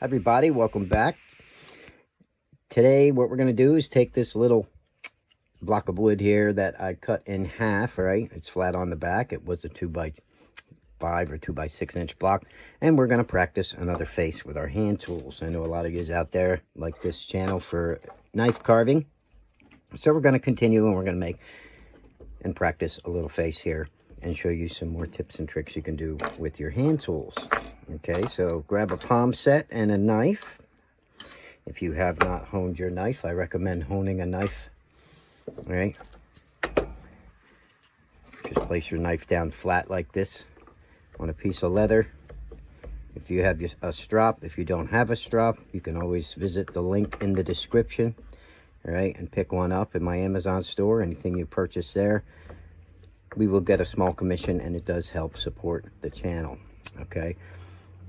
everybody, welcome back. Today what we're going to do is take this little block of wood here that I cut in half, right? It's flat on the back. It was a 2x5 or 2x6 inch block, and we're going to practice another face with our hand tools. I know a lot of you out there like this channel for knife carving, so we're going to continue and we're going to make and practice a little face here and show you some more tips and tricks you can do with your hand tools. Okay, so grab a palm set and a knife. If you have not honed your knife, I recommend honing a knife. All right, just place your knife down flat like this on a piece of leather. If you have a strop, if you don't have a strop, you can always visit the link in the description, all right, and pick one up in my Amazon store. Anything you purchase there, we will get a small commission, and it does help support the channel. Okay,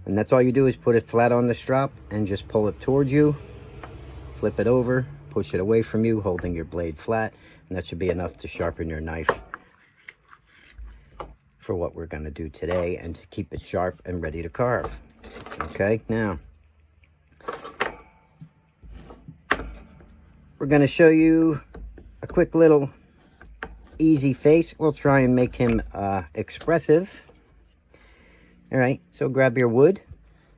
and that's all you do is put it flat on the strop and just pull it towards you, flip it over, push it away from you, holding your blade flat, and that should be enough to sharpen your knife for what we're going to do today and to keep it sharp and ready to carve. Okay, now we're going to show you a quick little easy face. We'll try and make him expressive. All right, so grab your wood,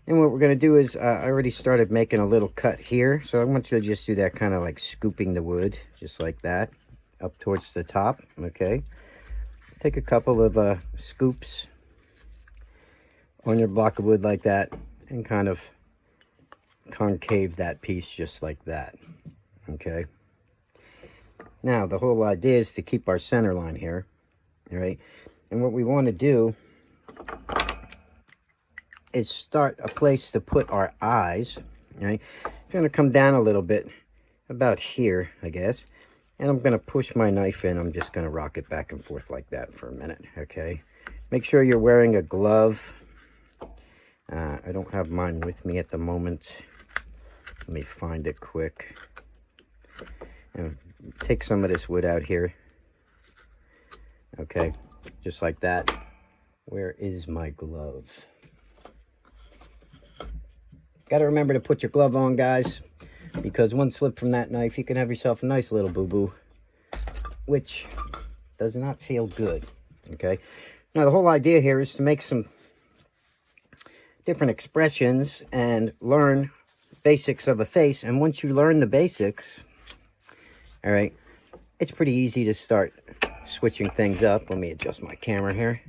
and what we're going to do is I already started making a little cut here, so I want you to just do that, kind of like scooping the wood just like that up towards the top. Okay, take a couple of scoops on your block of wood like that and kind of concave that piece just like that. Okay, now the whole idea is to keep our center line here. All right, and what we want to do is start a place to put our eyes. All right, it's going to come down a little bit, about here, I guess, and I'm going to push my knife in. I'm just going to rock it back and forth like that for a minute. Okay, make sure you're wearing a glove. I don't have mine with me at the moment. Let me find it quick. And take some of this wood out here. Okay, just like that. Where is my glove? Got to remember to put your glove on, guys, because one slip from that knife, you can have yourself a nice little boo-boo, which does not feel good. Okay, now the whole idea here is to make some different expressions and learn basics of a face. And once you learn the basics, all right, it's pretty easy to start switching things up. Let me adjust my camera here.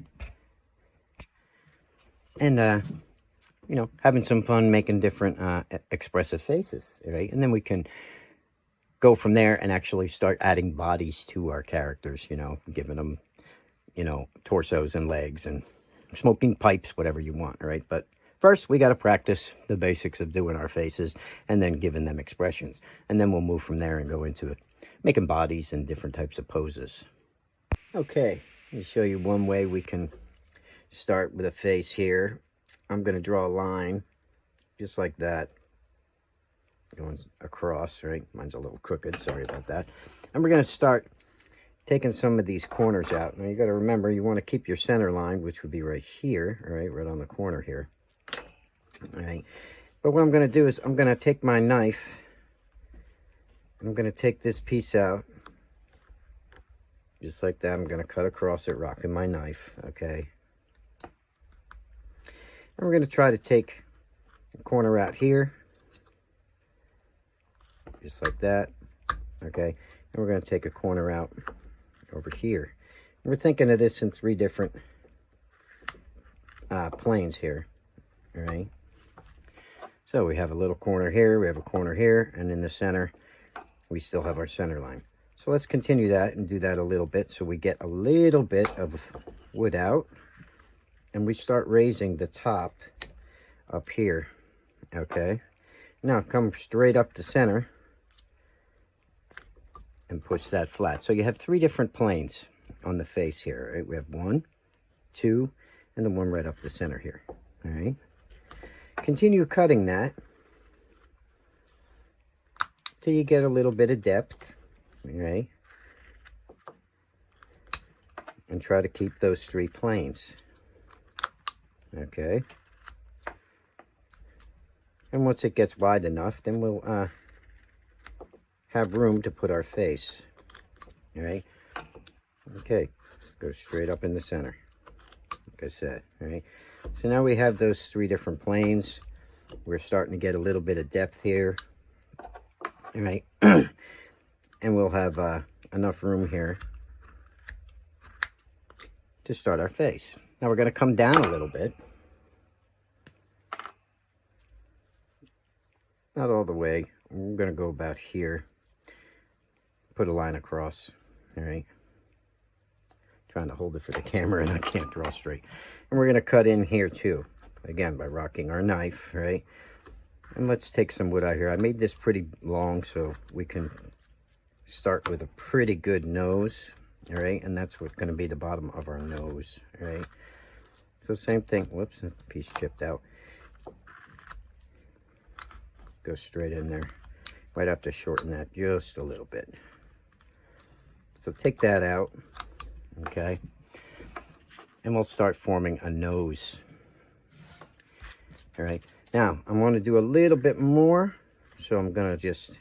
And you know, having some fun making different expressive faces, right? And then we can go from there and actually start adding bodies to our characters, you know, giving them, you know, torsos and legs and smoking pipes, whatever you want, right? But first, we got to practice the basics of doing our faces and then giving them expressions. And then we'll move from there and go into making bodies and different types of poses. Okay, let me show you one way we can start with a face here. I'm going to draw a line just like that, going across, right? Mine's a little crooked, sorry about that. And we're going to start taking some of these corners out. Now you got to remember, you want to keep your center line, which would be right here, all right, right on the corner here. All right, but what I'm going to do is I'm going to take my knife, I'm going to take this piece out just like that. I'm going to cut across it, rocking my knife. Okay, and we're going to try to take a corner out here just like that. Okay, and we're going to take a corner out over here. And we're thinking of this in 3 different planes here. All right, so we have a little corner here, we have a corner here, and in the center we still have our center line. So let's continue that and do that a little bit so we get a little bit of wood out, and we start raising the top up here. Okay, now come straight up the center and push that flat. So you have 3 different planes on the face here, right? We have 1, 2, and the one right up the center here. All right, continue cutting that till you get a little bit of depth, all right? And try to keep those 3 planes. Okay. And once it gets wide enough, then we'll have room to put our face. All right. Okay. Go straight up in the center, like I said. All right. So now we have those 3 different planes. We're starting to get a little bit of depth here. All right. And we'll have enough room here to start our face. Now we're going to come down a little bit. Not all the way. We're going to go about here. Put a line across. All right. Trying to hold it for the camera and I can't draw straight. And we're going to cut in here too. Again, by rocking our knife, right? And let's take some wood out here. I made this pretty long so we can start with a pretty good nose. All right. And that's what's going to be the bottom of our nose. All right. So same thing. Whoops, that piece chipped out. Go straight in there. Might have to shorten that just a little bit. So take that out. Okay. And we'll start forming a nose. All right. Now, I want to do a little bit more. So I'm going to just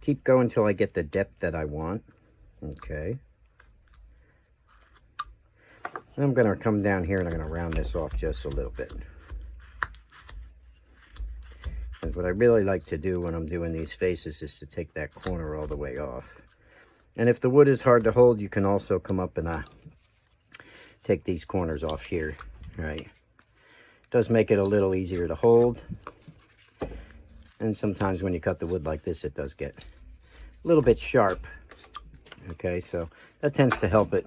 keep going until I get the depth that I want. Okay. And I'm going to come down here and I'm going to round this off just a little bit. And what I really like to do when I'm doing these faces is to take that corner all the way off. And if the wood is hard to hold, you can also come up and take these corners off here. All right. It does make it a little easier to hold. And sometimes when you cut the wood like this, it does get a little bit sharp. Okay, so that tends to help it.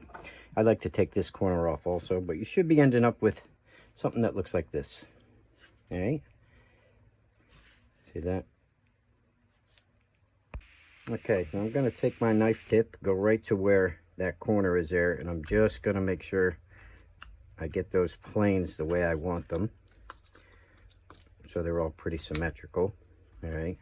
I like to take this corner off also, but you should be ending up with something that looks like this. All right. See that? Okay, now I'm going to take my knife tip, go right to where that corner is there, and I'm just going to make sure I get those planes the way I want them. So they're all pretty symmetrical. All right.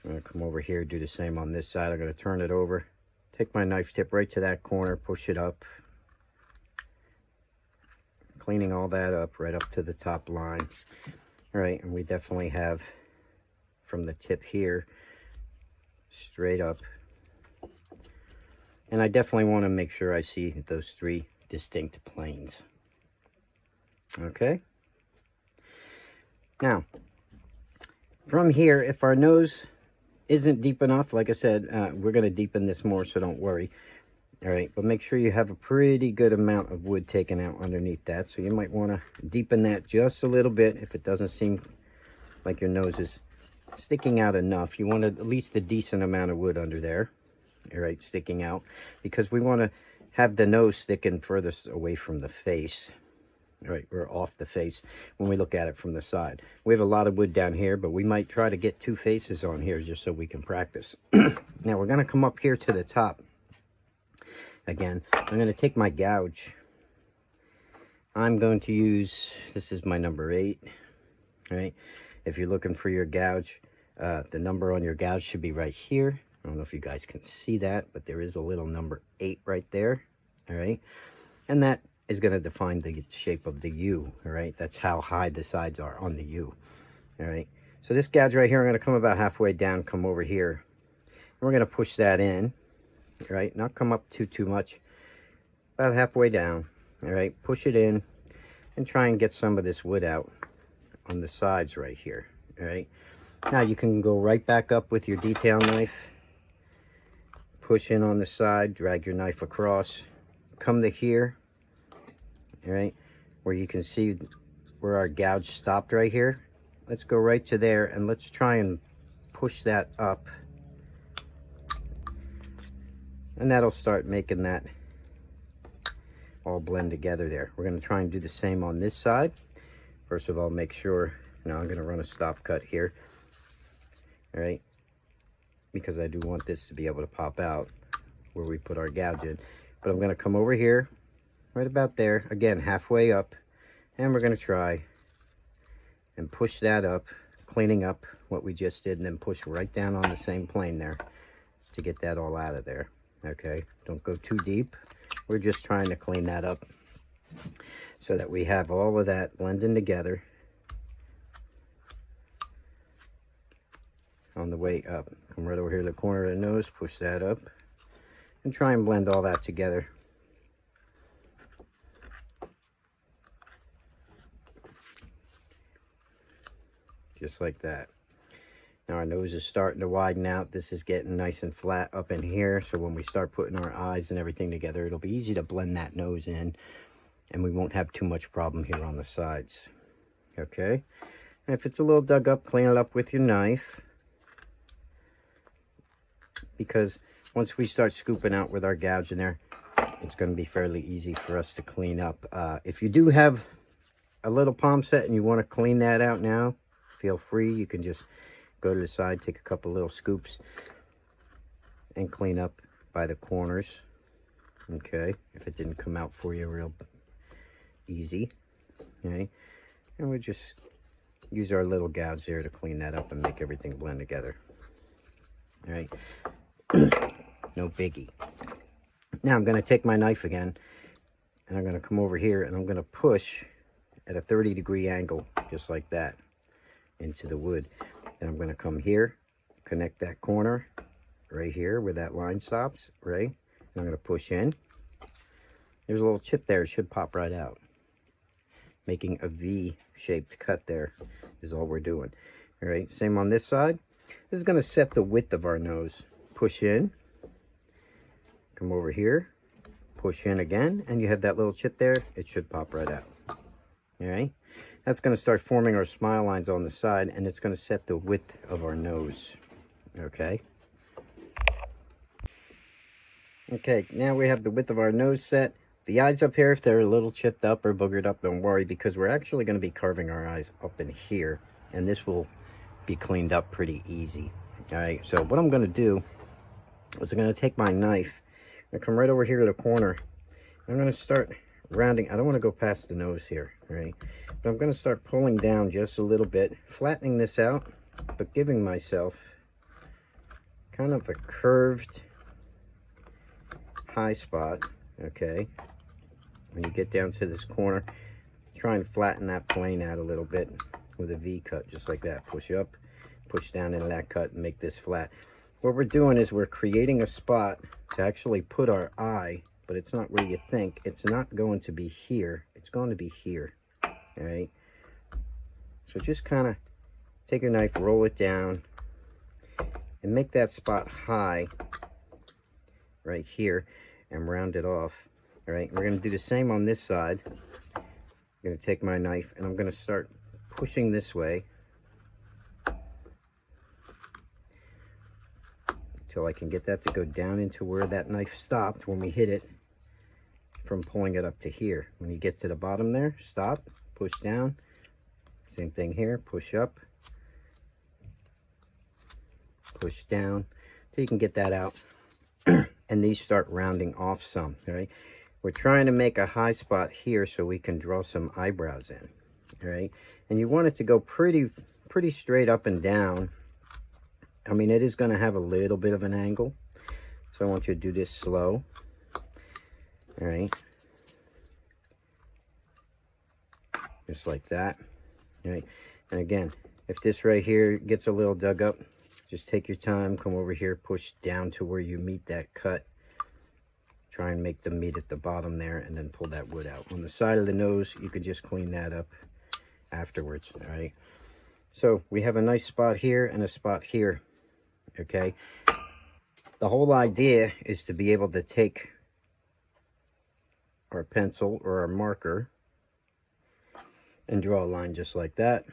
I'm going to come over here, do the same on this side. I'm going to turn it over, take my knife tip right to that corner, push it up. Cleaning all that up right up to the top line. All right, and we definitely have from the tip here straight up, and I definitely want to make sure I see those 3 distinct planes. Okay, now from here, if our nose isn't deep enough, like I said, we're going to deepen this more, so don't worry. All right, but make sure you have a pretty good amount of wood taken out underneath that, so you might want to deepen that just a little bit. If it doesn't seem like your nose is sticking out enough, you want at least a decent amount of wood under there, all right, sticking out, because we want to have the nose sticking furthest away from the face, all right, or off the face when we look at it from the side. We have a lot of wood down here, but we might try to get 2 faces on here just so we can practice. Now we're going to come up here to the top. Again, I'm going to take my gouge. I'm going to use, this is my number 8, all right? If you're looking for your gouge, the number on your gouge should be right here. I don't know if you guys can see that, but there is a little number 8 right there, all right? And that is going to define the shape of the U, all right? That's how high the sides are on the U, all right? So this gouge right here, I'm going to come about halfway down, come over here. And we're going to push that in. All right, not come up too much, about halfway down. All right, push it in and try and get some of this wood out on the sides right here. All right, now you can go right back up with your detail knife, push in on the side, drag your knife across, come to here, all right, where you can see where our gouge stopped right here. Let's go right to there and let's try and push that up. And that'll start making that all blend together there. We're going to try and do the same on this side. First of all, make sure, now I'm going to run a stop cut here. All right, because I do want this to be able to pop out where we put our gouge in. But I'm going to come over here, right about there, again, halfway up. And we're going to try and push that up, cleaning up what we just did, and then push right down on the same plane there to get that all out of there. Okay, don't go too deep. We're just trying to clean that up so that we have all of that blending together on the way up. Come right over here to the corner of the nose, push that up, and try and blend all that together. Just like that. Now our nose is starting to widen out. This is getting nice and flat up in here. So when we start putting our eyes and everything together, it'll be easy to blend that nose in, and we won't have too much problem here on the sides. Okay. And if it's a little dug up, clean it up with your knife. Because once we start scooping out with our gouge in there, it's going to be fairly easy for us to clean up. If you do have a little palm set and you want to clean that out now, feel free. You can just go to the side, take a couple little scoops, and clean up by the corners. Okay, if it didn't come out for you real easy. Okay, and we just use our little gouge there to clean that up and make everything blend together. All right, no biggie. Now I'm going to take my knife again, and I'm going to come over here, and I'm going to push at a 30-degree angle, just like that, into the wood. Then I'm going to come here, connect that corner right here where that line stops, right? And I'm going to push in. There's a little chip there. It should pop right out. Making a V-shaped cut there is all we're doing. All right, same on this side. This is going to set the width of our nose. Push in. Come over here. Push in again. And you have that little chip there. It should pop right out. All right. That's going to start forming our smile lines on the side, and it's going to set the width of our nose. Okay. Okay, now we have the width of our nose set. The eyes up here, if they're a little chipped up or boogered up, don't worry, because we're actually going to be carving our eyes up in here, and this will be cleaned up pretty easy. All right, so what I'm going to do is I'm going to take my knife and come right over here to the corner. I'm going to start rounding. I don't want to go past the nose here, right? But I'm going to start pulling down just a little bit, flattening this out, but giving myself kind of a curved high spot, okay? When you get down to this corner, try and flatten that plane out a little bit with a V cut, just like that. Push up, push down into that cut, and make this flat. What we're doing is we're creating a spot to actually put our eye, but it's not where you think. It's not going to be here. It's going to be here. All right. So just kind of take your knife, roll it down, and make that spot high right here and round it off. All right. We're going to do the same on this side. I'm going to take my knife and I'm going to start pushing this way until I can get that to go down into where that knife stopped when we hit it, from pulling it up to here. When you get to the bottom there, stop, push down. Same thing here, push up, push down, till you can get that out. And these start rounding off some, right? We're trying to make a high spot here so we can draw some eyebrows in, right? And you want it to go pretty straight up and down. I mean, it is going to have a little bit of an angle, so I want you to do this slow. All right, just like that. All right, and again, if this right here gets a little dug up, just take your time, come over here, push down to where you meet that cut. Try and make them meet at the bottom there, and then pull that wood out. On the side of the nose, you could just clean that up afterwards. All right, so we have a nice spot here and a spot here. Okay, the whole idea is to be able to take our pencil or our marker and draw a line just like that,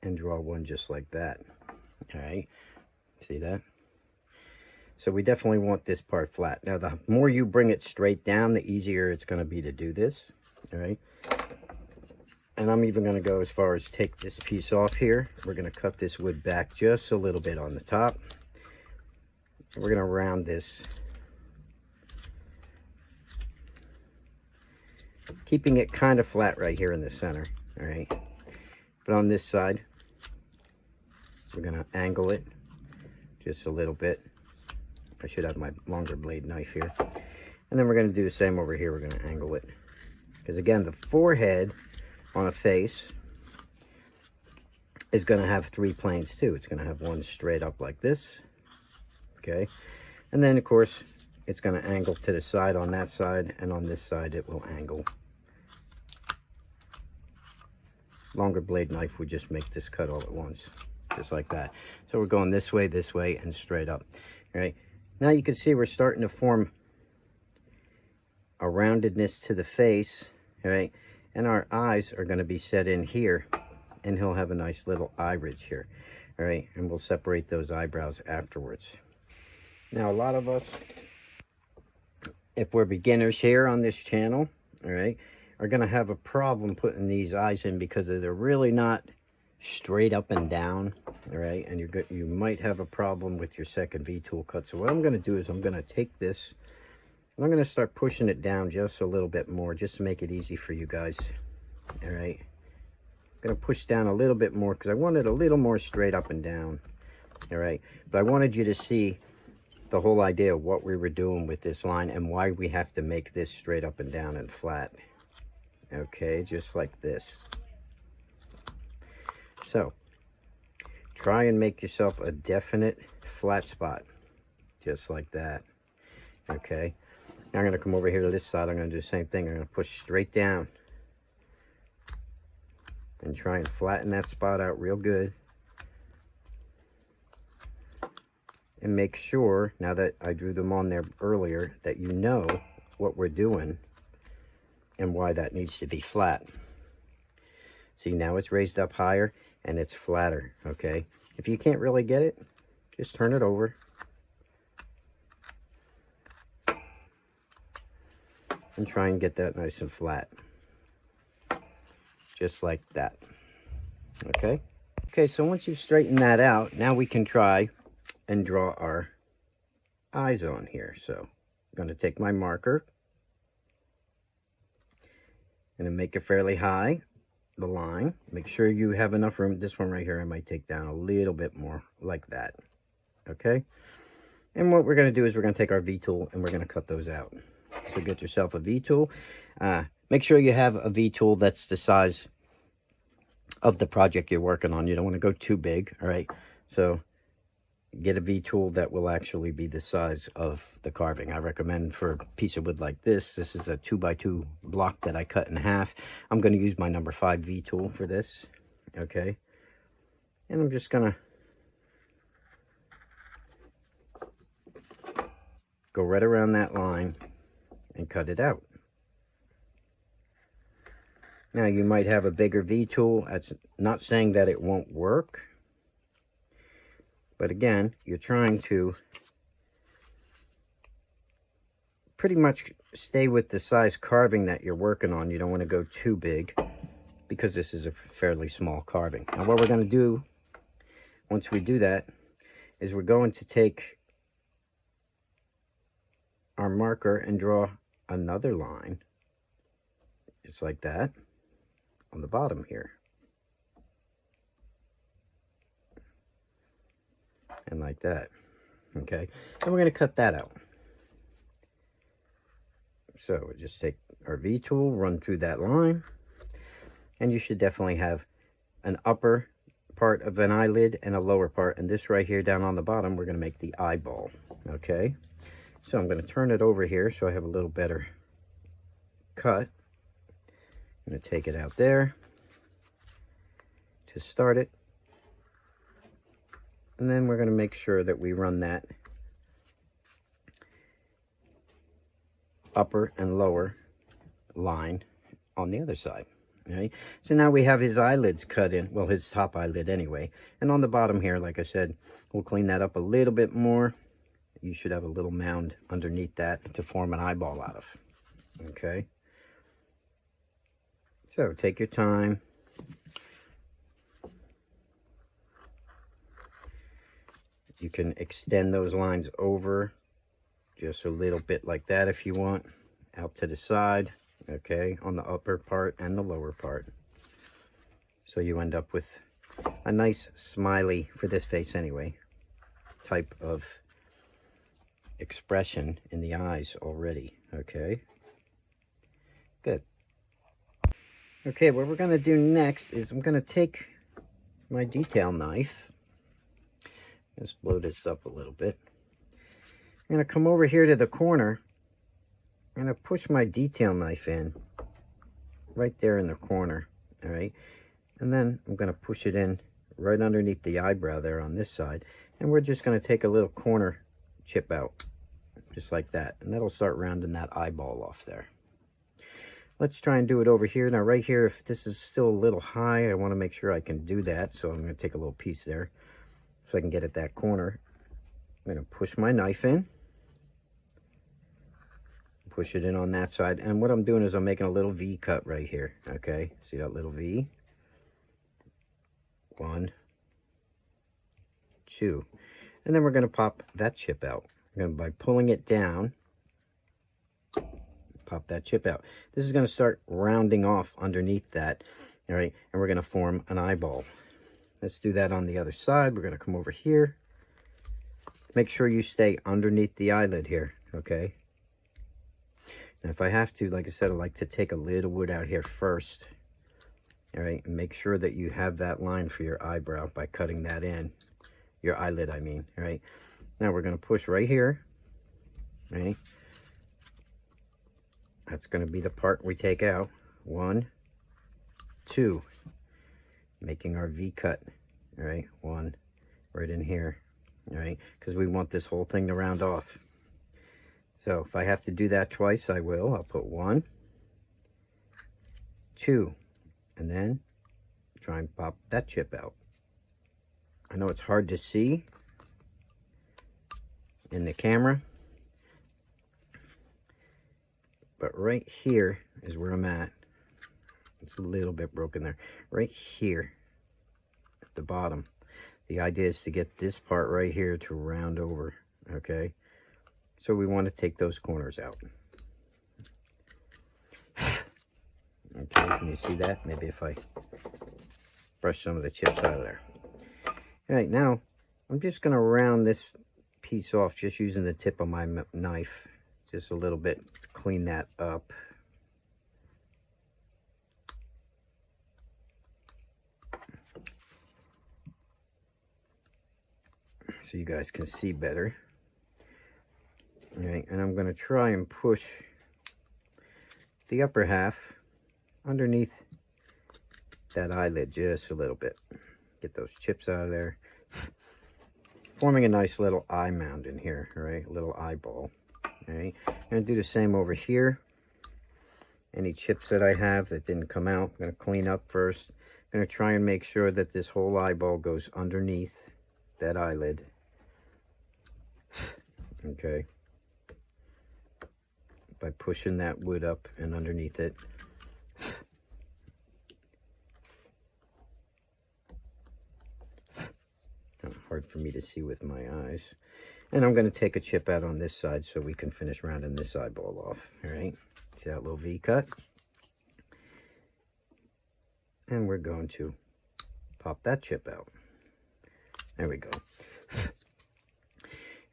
and draw one just like that. All right, see that? So we definitely want this part flat. Now, the more you bring it straight down, the easier it's going to be to do this. All right, and I'm even going to go as far as take this piece off here. We're going to cut this wood back just a little bit on the top. We're going to round this, keeping it kind of flat right here in the center. All right, but on this side, we're going to angle it just a little bit. I should have my longer blade knife here. And then we're going to do the same over here. We're going to angle it. Because again, the forehead on a face is going to have 3 planes too. It's going to have one straight up like this. Okay. And then, of course, it's going to angle to the side on that side. And on this side, it will angle. Longer blade knife would just make this cut all at once. Just like that. So we're going this way, and straight up. All right. Now you can see we're starting to form a roundedness to the face. All right. And our eyes are going to be set in here. And he'll have a nice little eye ridge here. All right. And we'll separate those eyebrows afterwards. Now, a lot of us, if we're beginners here on this channel, all right, are going to have a problem putting these eyes in because they're really not straight up and down, all right, and you might have a problem with your second V-tool cut. So what I'm going to do is I'm going to take this and I'm going to start pushing it down just a little bit more, just to make it easy for you guys. All right, I'm going to push down a little bit more because I want it a little more straight up and down. All right, but I wanted you to see the whole idea of what we were doing with this line and why we have to make this straight up and down and flat. Okay, just like this. So try and make yourself a definite flat spot, just like that. Okay, now I'm going to come over here to this side. I'm going to do the same thing. I'm going to push straight down and try and flatten that spot out real good. And make sure, now that I drew them on there earlier, that you know what we're doing and why that needs to be flat. See, now it's raised up higher and it's flatter, okay? If you can't really get it, just turn it over. And try and get that nice and flat. Just like that. Okay? Okay, so once you've straightened that out, now we can try and draw our eyes on here. So I'm going to take my marker and make it fairly high, the line. Make sure you have enough room. This one right here I might take down a little bit more, like that. Okay, and what we're going to do is we're going to take our V-tool and we're going to cut those out. So get yourself a V-tool. Make sure you have a V-tool that's the size of the project you're working on. You don't want to go too big. All right, so get a V-tool that will actually be the size of the carving. I recommend for a piece of wood like this. This is a 2x2 block that I cut in half. I'm going to use my number 5 V-tool for this. Okay, and I'm just going to go right around that line and cut it out. Now you might have a bigger V-tool. That's not saying that it won't work. But again, you're trying to pretty much stay with the size carving that you're working on. You don't want to go too big because this is a fairly small carving. Now what we're going to do once we do that is we're going to take our marker and draw another line just like that on the bottom here. And like that. Okay, and we're going to cut that out. So we just take our V-tool, run through that line, and you should definitely have an upper part of an eyelid and a lower part, and this right here down on the bottom we're going to make the eyeball. Okay, so I'm going to turn it over here so I have a little better cut. I'm going to take it out there to start it. And then we're going to make sure that we run that upper and lower line on the other side. Okay, so now we have his eyelids cut in, well, his top eyelid anyway. And on the bottom here, like I said, we'll clean that up a little bit more. You should have a little mound underneath that to form an eyeball out of. Okay, so take your time. You can extend those lines over just a little bit like that if you want, out to the side, okay, on the upper part and the lower part. So you end up with a nice smiley, for this face anyway, type of expression in the eyes already. Okay, good. Okay, what we're going to do next is I'm going to take my detail knife. Let's blow this up a little bit. I'm going to come over here to the corner. I'm going to push my detail knife in right there in the corner. All right, and then I'm going to push it in right underneath the eyebrow there on this side, and we're just going to take a little corner chip out just like that, and that'll start rounding that eyeball off there. Let's try and do it over here. Now right here, if this is still a little high, I want to make sure I can do that, so I'm going to take a little piece there so I can get at that corner. I'm going to push my knife in, push it in on that side, and what I'm doing is I'm making a little V cut right here. Okay, see that little V? 1, 2, and then we're going to pop that chip out. By pulling it down, pop that chip out. This is going to start rounding off underneath that. All right, and we're going to form an eyeball. Let's do that on the other side. We're going to come over here. Make sure you stay underneath the eyelid here. Okay. Now, if I have to, like I said, I like to take a little wood out here first. All right, and make sure that you have that line for your eyebrow by cutting that in. Your eyelid, I mean. All right. Now we're going to push right here. Right. That's going to be the part we take out. 1, 2. Making our V cut. All right. 1 right in here. All right. Because we want this whole thing to round off. So if I have to do that twice, I will. I'll put 1, 2, and then try and pop that chip out. I know it's hard to see in the camera, but right here is where I'm at. It's a little bit broken there. Right here at the bottom. The idea is to get this part right here to round over, okay? So we want to take those corners out. Okay, can you see that? Maybe if I brush some of the chips out of there. All right, now I'm just going to round this piece off just using the tip of my knife. Just a little bit to clean that up. So you guys can see better. All right, and I'm going to try and push the upper half underneath that eyelid just a little bit. Get those chips out of there. Forming a nice little eye mound in here, all right? A little eyeball. All right, I'm going to do the same over here. Any chips that I have that didn't come out, I'm going to clean up first. I'm going to try and make sure that this whole eyeball goes underneath that eyelid. Okay. By pushing that wood up and underneath it. Hard for me to see with my eyes. And I'm going to take a chip out on this side so we can finish rounding this eyeball off. All right. See that little V cut? And we're going to pop that chip out. There we go.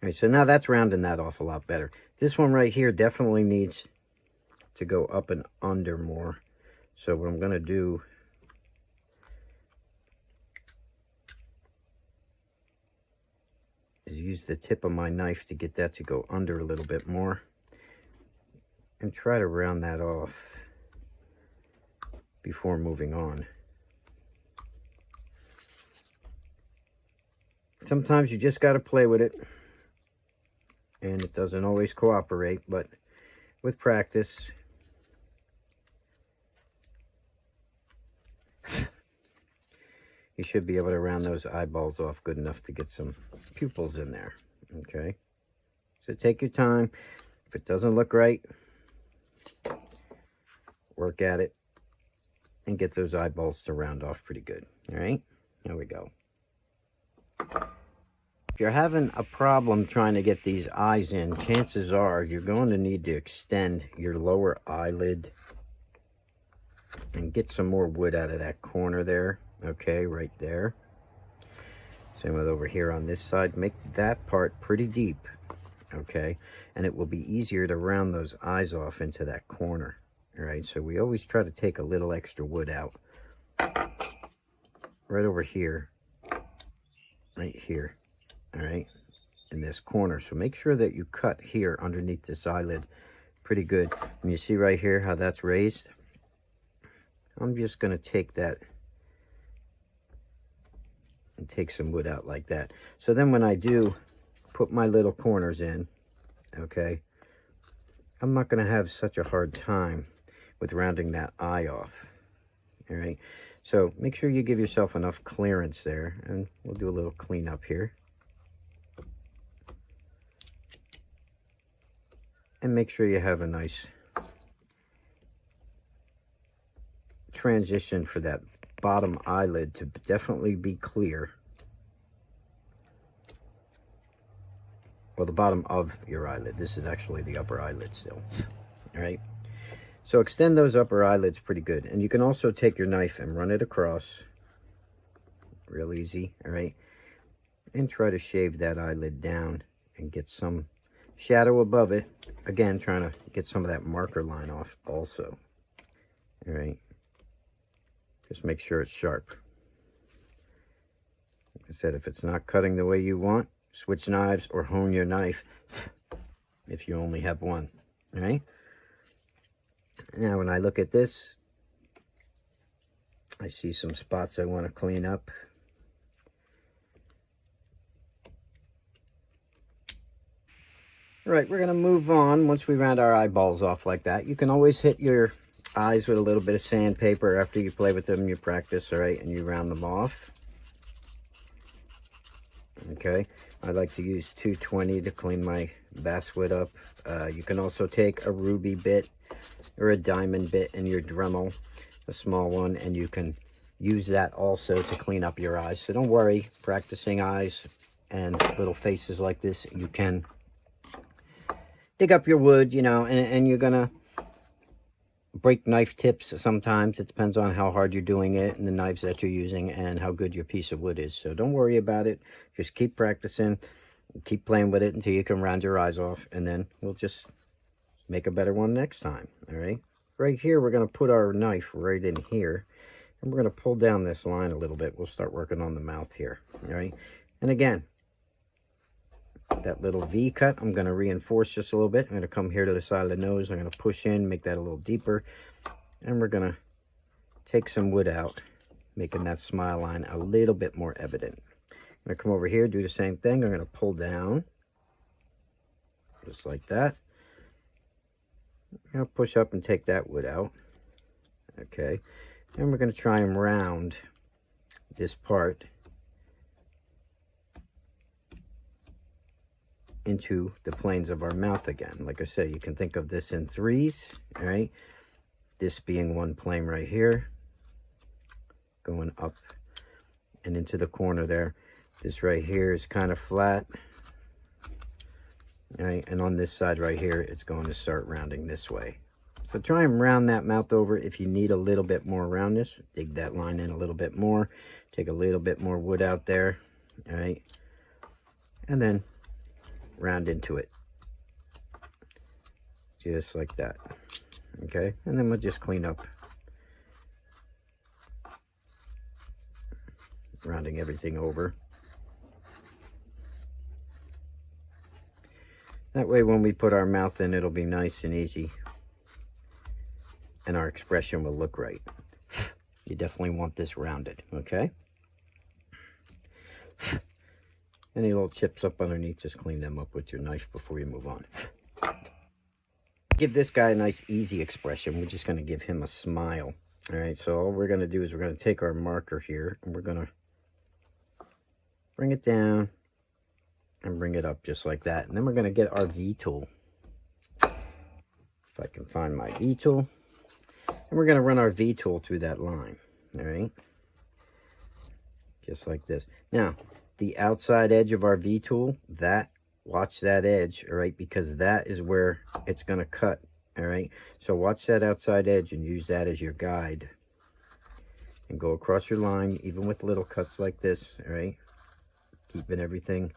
All right, so now that's rounding that off a lot better. This one right here definitely needs to go up and under more. So what I'm going to do is use the tip of my knife to get that to go under a little bit more. And try to round that off before moving on. Sometimes you just got to play with it. And it doesn't always cooperate, but with practice, you should be able to round those eyeballs off good enough to get some pupils in there, okay? So take your time. If it doesn't look right, work at it and get those eyeballs to round off pretty good, all right? There we go. If you're having a problem trying to get these eyes in, chances are you're going to need to extend your lower eyelid and get some more wood out of that corner there. Okay, right there. Same with over here on this side. Make that part pretty deep. okay? And it will be easier to round those eyes off into that corner, all right? So we always try to take a little extra wood out right over here, right here, all right, in this corner. So make sure that you cut here underneath this eyelid pretty good. And you see right here how that's raised? I'm just going to take that and take some wood out like that. So then when I do put my little corners in, okay, I'm not going to have such a hard time with rounding that eye off. All right, so make sure you give yourself enough clearance there, and we'll do a little cleanup here. And make sure you have a nice transition for that bottom eyelid to definitely be clear. Well, the bottom of your eyelid. This is actually the upper eyelid still. All right. So extend those upper eyelids pretty good. And you can also take your knife and run it across. Real easy. All right. And try to shave that eyelid down and get some shadow above it. Again, trying to get some of that marker line off also. All right. Just make sure it's sharp. Like I said, if it's not cutting the way you want, switch knives or hone your knife if you only have one. All right. Now, when I look at this, I see some spots I want to clean up. All right, we're going to move on. Once we round our eyeballs off like that, you can always hit your eyes with a little bit of sandpaper after you play with them, you practice, all right, and you round them off. Okay, I like to use 220 to clean my basswood up. You can also take a ruby bit or a diamond bit in your Dremel, a small one, and you can use that also to clean up your eyes. So don't worry, practicing eyes and little faces like this, you can dig up your wood, you know, and you're gonna break knife tips sometimes. It depends on how hard you're doing it and the knives that you're using and how good your piece of wood is. So don't worry about it. Just keep practicing, keep playing with it until you can round your eyes off, and then we'll just make a better one next time. All right, right here we're going to put our knife right in here, and we're going to pull down this line a little bit. We'll start working on the mouth here. All right, and again, that little V cut, I'm going to reinforce just a little bit. I'm going to come here to the side of the nose. I'm going to push in, make that a little deeper. And we're going to take some wood out, making that smile line a little bit more evident. I'm going to come over here, do the same thing. I'm going to pull down, just like that. I'm going to push up and take that wood out. Okay. And we're going to try and round this part into the planes of our mouth again. Like I said, you can think of this in threes, all right? This being one plane right here, going up and into the corner there. This right here is kind of flat, all right? And on this side right here, it's going to start rounding this way. So try and round that mouth over. If you need a little bit more roundness, dig that line in a little bit more. Take a little bit more wood out there, all right? And then round into it just like that. Okay, and then we'll just clean up, rounding everything over. That way when we put our mouth in, it'll be nice and easy and our expression will look right. You definitely want this rounded. Okay, any little chips up underneath, just clean them up with your knife before you move on. Give this guy a nice easy expression. We're just going to give him a smile. All right, so all we're going to do is we're going to take our marker here and we're going to bring it down and bring it up just like that. And then we're going to get our V tool. If I can find my V tool. And we're going to run our V tool through that line. All right, just like this. Now, the outside edge of our V tool, watch that edge, all right, because that is where it's going to cut, all right? So watch that outside edge and use that as your guide. And go across your line, even with little cuts like this, all right? Keeping everything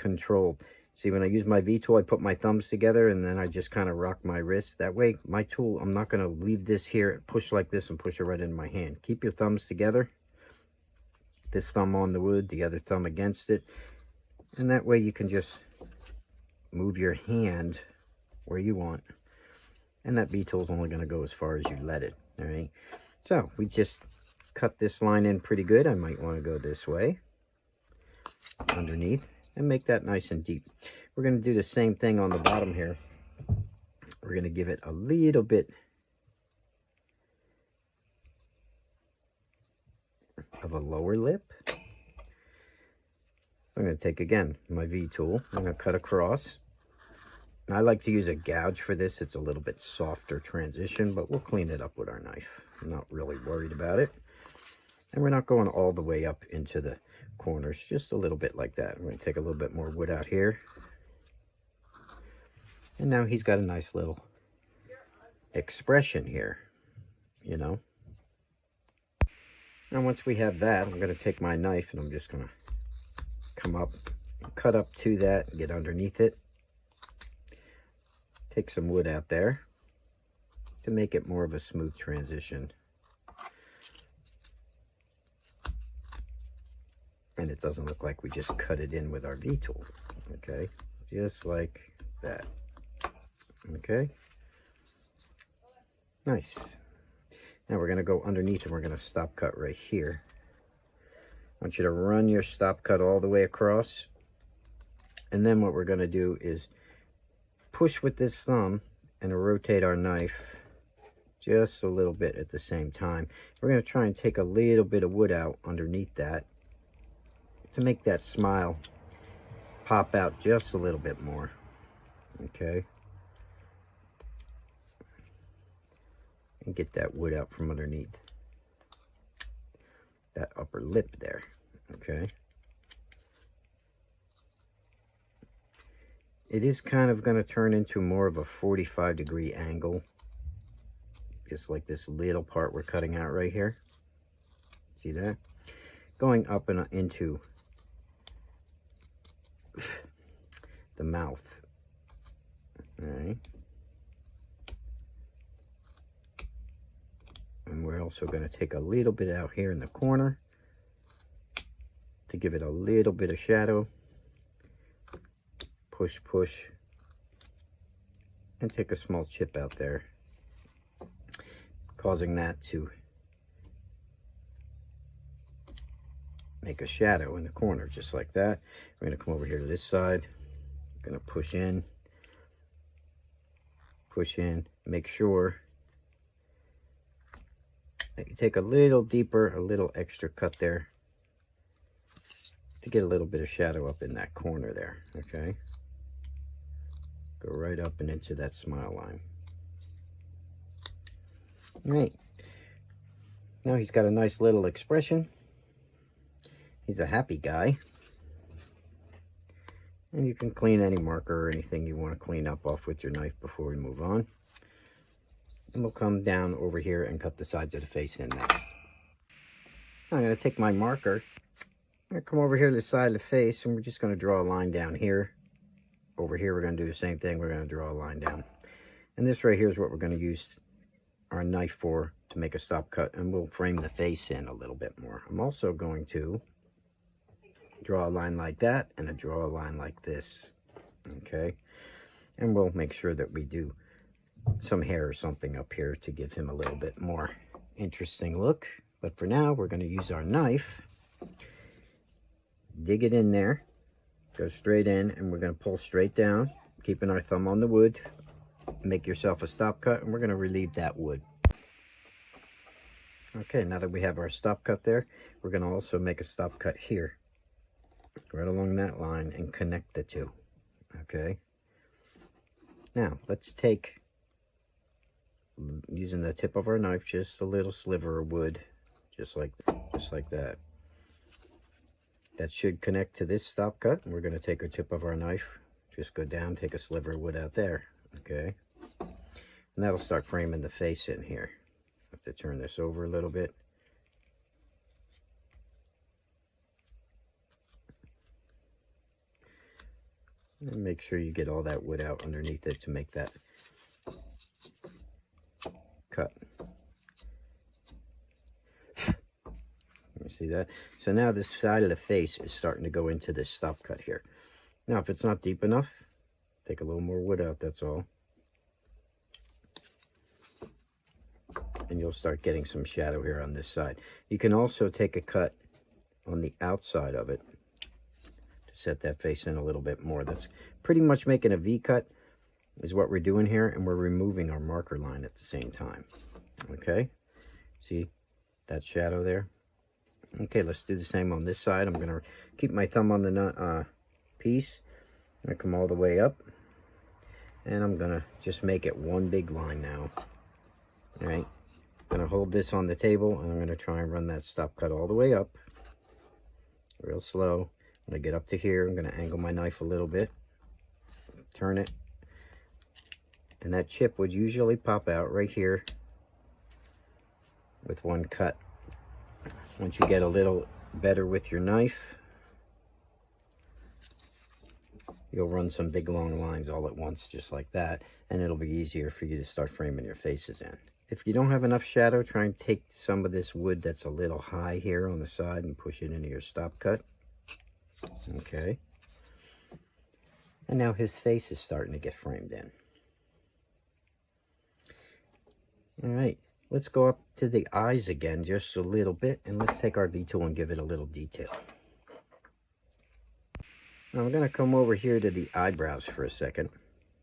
controlled. See, when I use my V tool, I put my thumbs together and then I just kind of rock my wrist. That way, my tool, I'm not going to leave this here, push like this and push it right into my hand. Keep your thumbs together. This thumb on the wood, the other thumb against it. And that way you can just move your hand where you want. And that V tool is only going to go as far as you let it. All right. So we just cut this line in pretty good. I might want to go this way underneath and make that nice and deep. We're going to do the same thing on the bottom here. We're going to give it a little bit of a lower lip. I'm going to take, again, my V tool. I'm going to cut across. I like to use a gouge for this. It's a little bit softer transition, but we'll clean it up with our knife. I'm not really worried about it. And we're not going all the way up into the corners, just a little bit like that. I'm going to take a little bit more wood out here. And now he's got a nice little expression here, you know. And once we have that, I'm going to take my knife and I'm just going to come up, cut up to that, get underneath it. Take some wood out there to make it more of a smooth transition. And it doesn't look like we just cut it in with our V tool. Okay, just like that. Okay, nice. Now we're going to go underneath and we're going to stop cut right here. I want you to run your stop cut all the way across. And then what we're going to do is push with this thumb and rotate our knife just a little bit at the same time. We're going to try and take a little bit of wood out underneath that to make that smile pop out just a little bit more. Okay. And get that wood out from underneath that upper lip there. Okay. It is kind of going to turn into more of a 45-degree angle, just like this little part we're cutting out right here. See that? Going up and into the mouth. All right. And we're also going to take a little bit out here in the corner to give it a little bit of shadow. Push, push, and take a small chip out there, causing that to make a shadow in the corner, just like that. We're going to come over here to this side. We're going to push in, make sure that you take a little deeper, a little extra cut there to get a little bit of shadow up in that corner there. Okay. Go right up and into that smile line. All right. Now he's got a nice little expression. He's a happy guy. And you can clean any marker or anything you want to clean up off with your knife before we move on. And we'll come down over here and cut the sides of the face in next. I'm going to take my marker. I'm going to come over here to the side of the face and we're just going to draw a line down here. Over here, we're going to do the same thing. We're going to draw a line down. And this right here is what we're going to use our knife for to make a stop cut. And we'll frame the face in a little bit more. I'm also going to draw a line like that and draw a line like this. Okay. And we'll make sure that we do some hair or something up here to give him a little bit more interesting look. But for now, we're going to use our knife. Dig it in there. Go straight in, and we're going to pull straight down, keeping our thumb on the wood. Make yourself a stop cut, and we're going to relieve that wood. Okay, now that we have our stop cut there, we're going to also make a stop cut here, right along that line, and connect the two. Okay. Now, let's take, using the tip of our knife, just a little sliver of wood, just like that. That should connect to this stop cut. And we're going to take our tip of our knife, just go down, take a sliver of wood out there. Okay. And that'll start framing the face in here. I have to turn this over a little bit. And make sure you get all that wood out underneath it to make that cut. You see that? So now this side of the face is starting to go into this stop cut here. Now, if it's not deep enough, take a little more wood out, that's all. And you'll start getting some shadow here on this side. You can also take a cut on the outside of it to set that face in a little bit more. That's pretty much making a V cut is what we're doing here, and we're removing our marker line at the same time. Okay, see that shadow there? Okay, let's do the same on this side. I'm going to keep my thumb on the piece. I'm going to come all the way up, and I'm going to just make it one big line now. All right, I'm going to hold this on the table, and I'm going to try and run that stop cut all the way up, real slow. When I get up to here, I'm going to angle my knife a little bit, turn it, and that chip would usually pop out right here with one cut. Once you get a little better with your knife, you'll run some big long lines all at once, just like that, and it'll be easier for you to start framing your faces in. If you don't have enough shadow, try and take some of this wood that's a little high here on the side and push it into your stop cut. Okay. And now his face is starting to get framed in. All right, let's go up to the eyes again just a little bit, and let's take our V-tool and give it a little detail. Now we're going to come over here to the eyebrows for a second,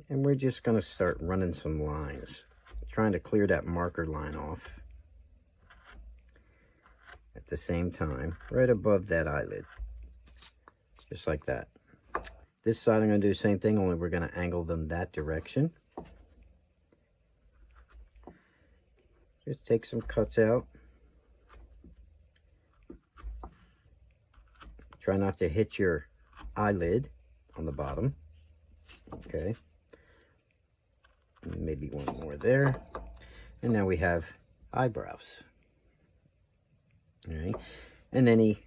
and we're just going to start running some lines, trying to clear that marker line off at the same time, right above that eyelid, just like that. This side I'm going to do the same thing, only we're going to angle them that direction. Just take some cuts out. Try not to hit your eyelid on the bottom. Okay. And maybe one more there. And now we have eyebrows. All right. And any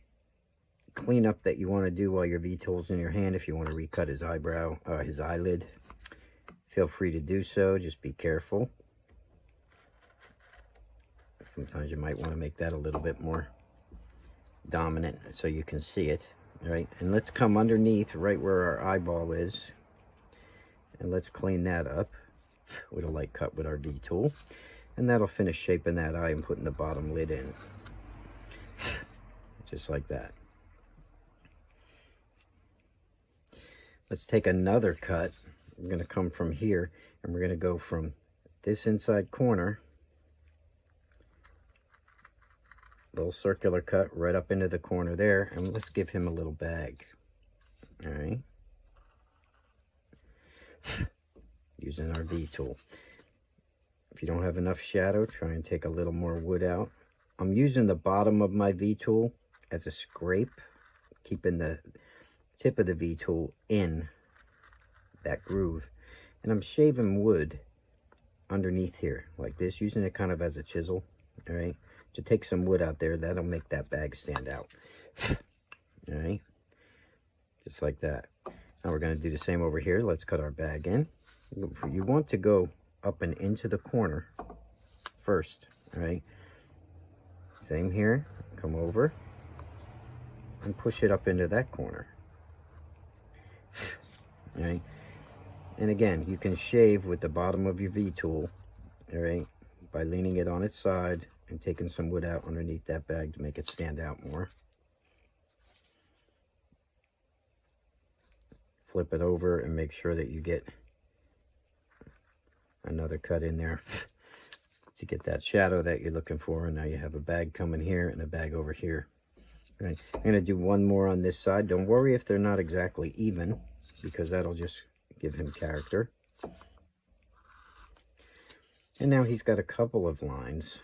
cleanup that you want to do while your V-tool's in your hand, if you want to recut his eyebrow, his eyelid, feel free to do so. Just be careful. Sometimes you might want to make that a little bit more dominant so you can see it. All right, and let's come underneath right where our eyeball is, and let's clean that up with a light cut with our V-tool, and that'll finish shaping that eye and putting the bottom lid in, just like that. Let's take another cut. We're going to come from here, and we're going to go from this inside corner, little circular cut right up into the corner there, and let's give him a little bag. All right, using our V-tool. If you don't have enough shadow, try and take a little more wood out. I'm using the bottom of my V-tool as a scrape, keeping the tip of the V-tool in that groove, and I'm shaving wood underneath here like this, using it kind of as a chisel. All right, to take some wood out there, that'll make that bag stand out. All right, just like that. Now we're going to do the same over here. Let's cut our bag in. You want to go up and into the corner first. All right, same here. Come over and push it up into that corner. All right, and again, you can shave with the bottom of your V-tool, all right, by leaning it on its side and taking some wood out underneath that bag to make it stand out more. Flip it over and make sure that you get another cut in there to get that shadow that you're looking for. And now you have a bag coming here and a bag over here. All right, I'm going to do one more on this side. Don't worry if they're not exactly even, because that'll just give him character. And now he's got a couple of lines,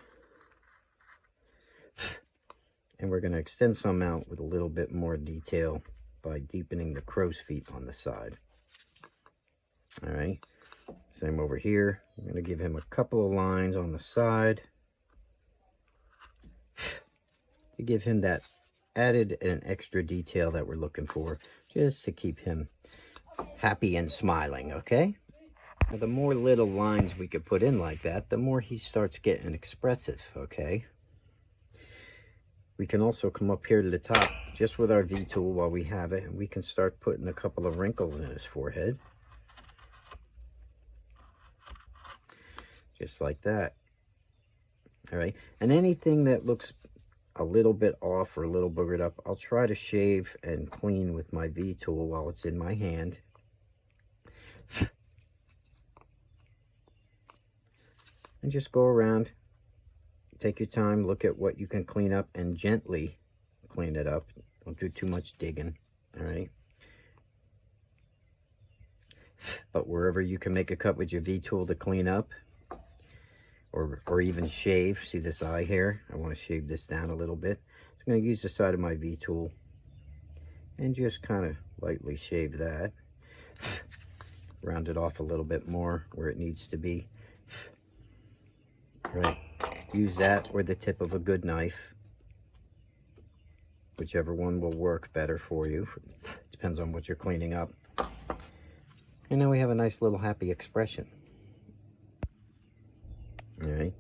and we're going to extend some out with a little bit more detail by deepening the crow's feet on the side. All right, same over here. I'm going to give him a couple of lines on the side to give him that added and extra detail that we're looking for, just to keep him happy and smiling, okay? Now, the more little lines we could put in like that, the more he starts getting expressive, okay? We can also come up here to the top just with our V tool while we have it, and we can start putting a couple of wrinkles in his forehead. Just like that. All right, and anything that looks a little bit off or a little boogered up, I'll try to shave and clean with my V tool while it's in my hand. And just go around, take your time, look at what you can clean up and gently clean it up. Don't do too much digging, all right? But wherever you can make a cut with your V tool to clean up, or even shave, see this eye here? I want to shave this down a little bit. So I'm going to use the side of my V tool and just kind of lightly shave that. Round it off a little bit more where it needs to be. Right. Use that or the tip of a good knife. Whichever one will work better for you. Depends on what you're cleaning up. And now we have a nice little happy expression. All right.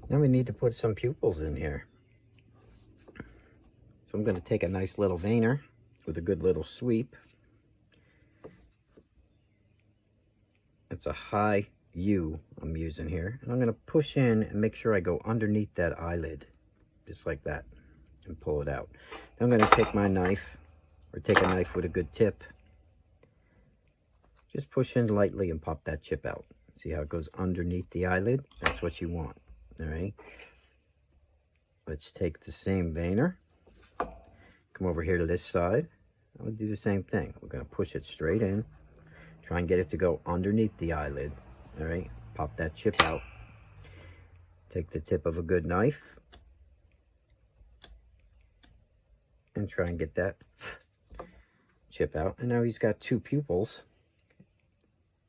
Now we need to put some pupils in here. So I'm going to take a nice little veiner with a good little sweep. It's a high U I'm using here. And I'm going to push in and make sure I go underneath that eyelid. Just like that. And pull it out. Then I'm going to take my knife, or take a knife with a good tip. Just push in lightly and pop that chip out. See how it goes underneath the eyelid? That's what you want. All right. Let's take the same veiner. Come over here to this side. I'll do the same thing. We're going to push it straight in. Try and get it to go underneath the eyelid. All right. Pop that chip out. Take the tip of a good knife. And try and get that chip out. And now he's got two pupils,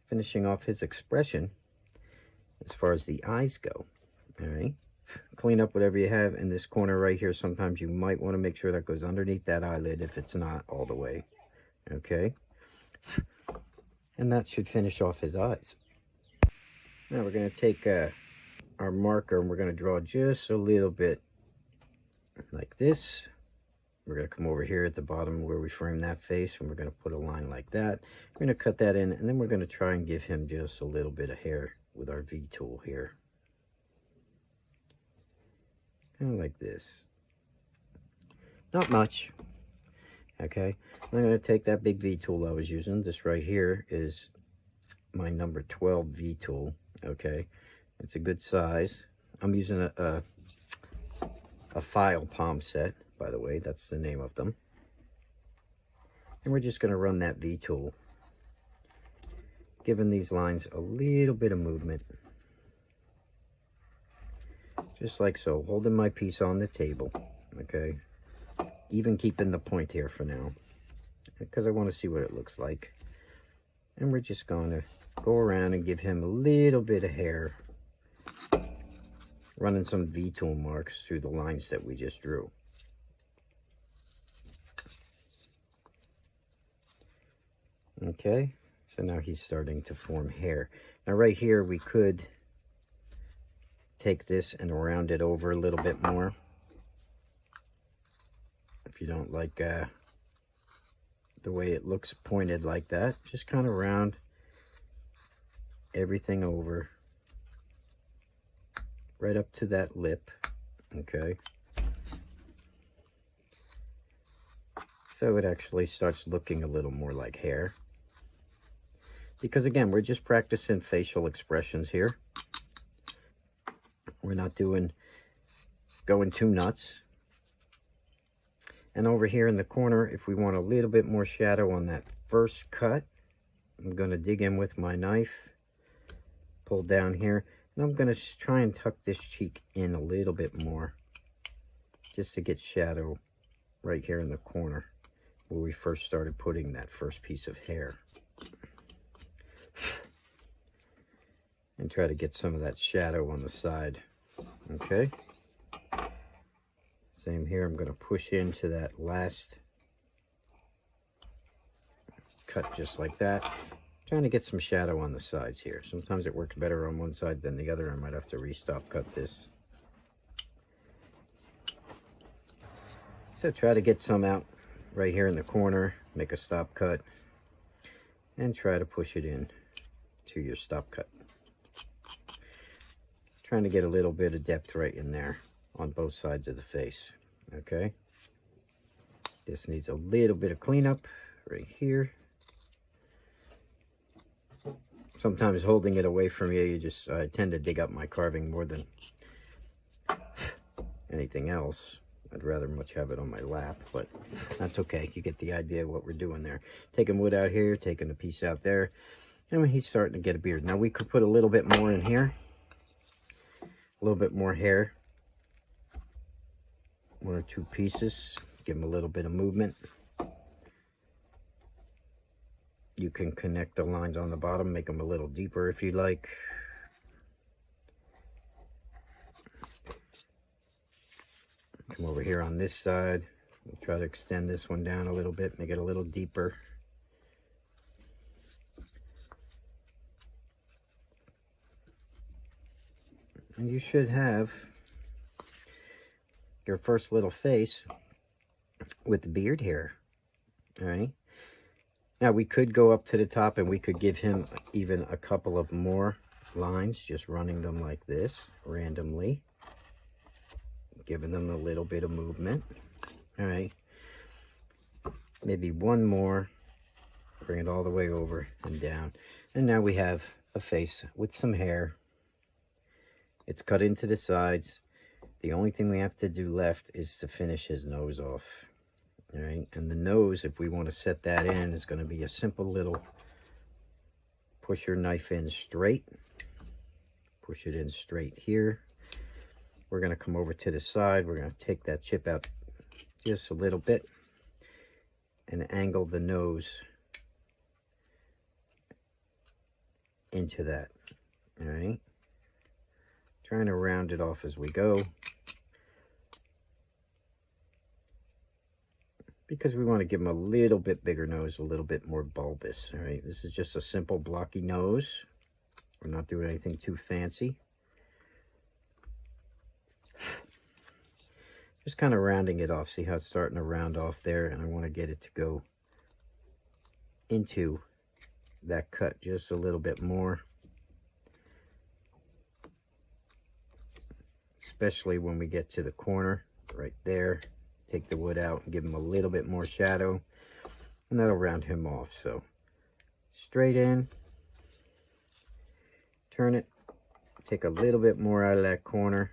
finishing off his expression as far as the eyes go. All right. Clean up whatever you have in this corner right here. Sometimes you might want to make sure that goes underneath that eyelid if it's not all the way. Okay. And that should finish off his eyes. Now we're going to take our marker and we're going to draw just a little bit like this. We're going to come over here at the bottom where we frame that face, and we're going to put a line like that. We're going to cut that in, and then we're going to try and give him just a little bit of hair with our V tool here. Kind of like this. Not much. Okay. I'm going to take that big V tool I was using. This right here is my number 12 V tool. Okay. It's a good size. I'm using a file palm set. By the way, that's the name of them. And we're just going to run that V tool, giving these lines a little bit of movement. Just like so, holding my piece on the table, okay? Even keeping the point here for now, because I want to see what it looks like. And we're just going to go around and give him a little bit of hair, running some V tool marks through the lines that we just drew. Okay, so now he's starting to form hair. Now right here we could take this and round it over a little bit more. If you don't like the way it looks pointed like that, just kind of round everything over right up to that lip. Okay, so it actually starts looking a little more like hair. Because again, we're just practicing facial expressions here. We're not going too nuts. And over here in the corner, if we want a little bit more shadow on that first cut, I'm going to dig in with my knife, pull down here, and I'm going to try and tuck this cheek in a little bit more, just to get shadow right here in the corner where we first started putting that first piece of hair. And try to get some of that shadow on the side. Okay. Same here. I'm going to push into that last cut just like that. Trying to get some shadow on the sides here. Sometimes it works better on one side than the other. I might have to re-stop cut this. So try to get some out right here in the corner, make a stop cut, and try to push it in to your stop cut. Trying to get a little bit of depth right in there on both sides of the face, okay? This needs a little bit of cleanup right here. Sometimes holding it away from you, I tend to dig up my carving more than anything else. I'd rather much have it on my lap, but that's okay. You get the idea of what we're doing there. Taking wood out here, taking a piece out there, and he's starting to get a beard. Now we could put a little bit more in here, a little bit more hair, 1 or 2 pieces, give him a little bit of movement. You can connect the lines on the bottom, make them a little deeper if you like. Come over here on this side. We'll try to extend this one down a little bit, make it a little deeper. And you should have your first little face with the beard here. All right. Now we could go up to the top and we could give him even a couple of more lines, just running them like this randomly, giving them a little bit of movement. All right, maybe one more, bring it all the way over and down. And now we have a face with some hair. It's cut into the sides. The only thing we have to do left is to finish his nose off. All right, and the nose, if we want to set that in, is going to be a simple little push your knife in straight, push it in straight here. We're going to come over to the side. We're going to take that chip out just a little bit and angle the nose into that. All right, trying to round it off as we go, because we want to give him a little bit bigger nose, a little bit more bulbous. All right, this is just a simple blocky nose. We're not doing anything too fancy. Just kind of rounding it off. See how it's starting to round off there? And I want to get it to go into that cut just a little bit more. Especially when we get to the corner right there. Take the wood out and give him a little bit more shadow, and that'll round him off. So straight in, turn it, take a little bit more out of that corner.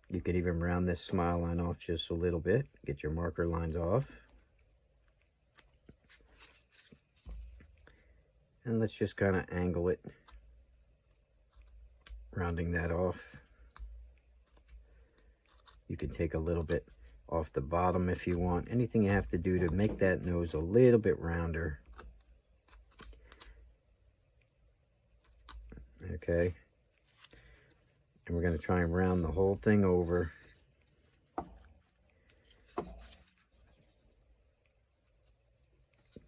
You could even round this smile line off just a little bit, get your marker lines off. And let's just kind of angle it, rounding that off. You can take a little bit off the bottom if you want. Anything you have to do to make that nose a little bit rounder. Okay. And we're going to try and round the whole thing over.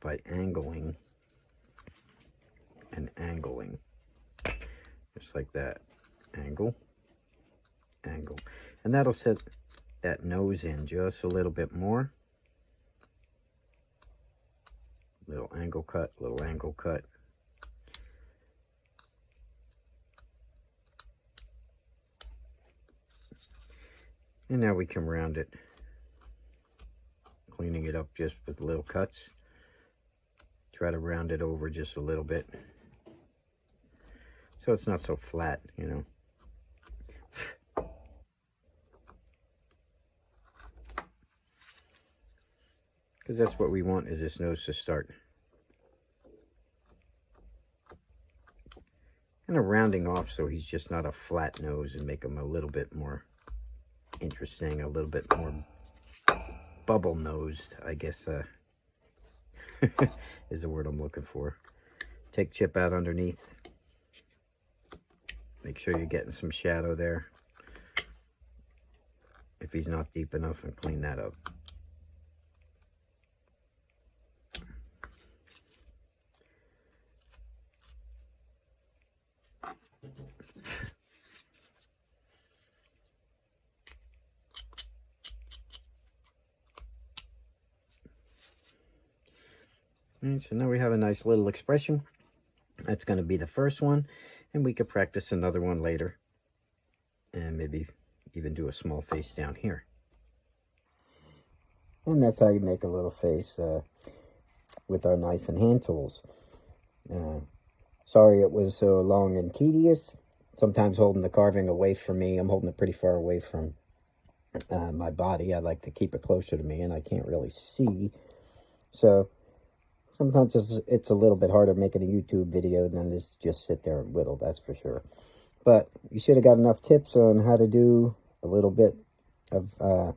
By angling and angling. Just like that. Angle. Angle. And that'll set that nose in just a little bit more. Little angle cut, little angle cut. And now we can round it, cleaning it up just with little cuts. Try to round it over just a little bit, so it's not so flat, you know. Because that's what we want, is this nose to start kind of rounding off, so he's just not a flat nose, and make him a little bit more interesting, a little bit more bubble nosed, I guess is the word I'm looking for. Take chip out underneath. Make sure you're getting some shadow there if he's not deep enough, and clean that up. All right, so now we have a nice little expression. That's going to be the first one, and we could practice another one later, and maybe even do a small face down here. And that's how you make a little face with our knife and hand tools. Sorry it was so long and tedious. Sometimes holding the carving away from me, I'm holding it pretty far away from my body. I like to keep it closer to me, and I can't really see. So sometimes it's a little bit harder making a YouTube video than just sit there and whittle, that's for sure. But you should have got enough tips on how to do a little bit of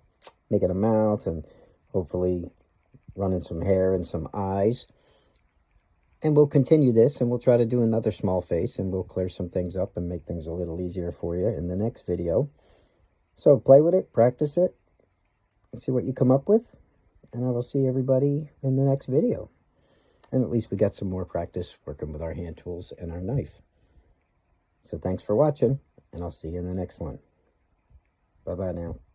making a mouth and hopefully running some hair and some eyes. And we'll continue this, and we'll try to do another small face, and we'll clear some things up and make things a little easier for you in the next video. So play with it, practice it, and see what you come up with. And I will see everybody in the next video. And at least we got some more practice working with our hand tools and our knife. So thanks for watching, and I'll see you in the next one. Bye-bye now.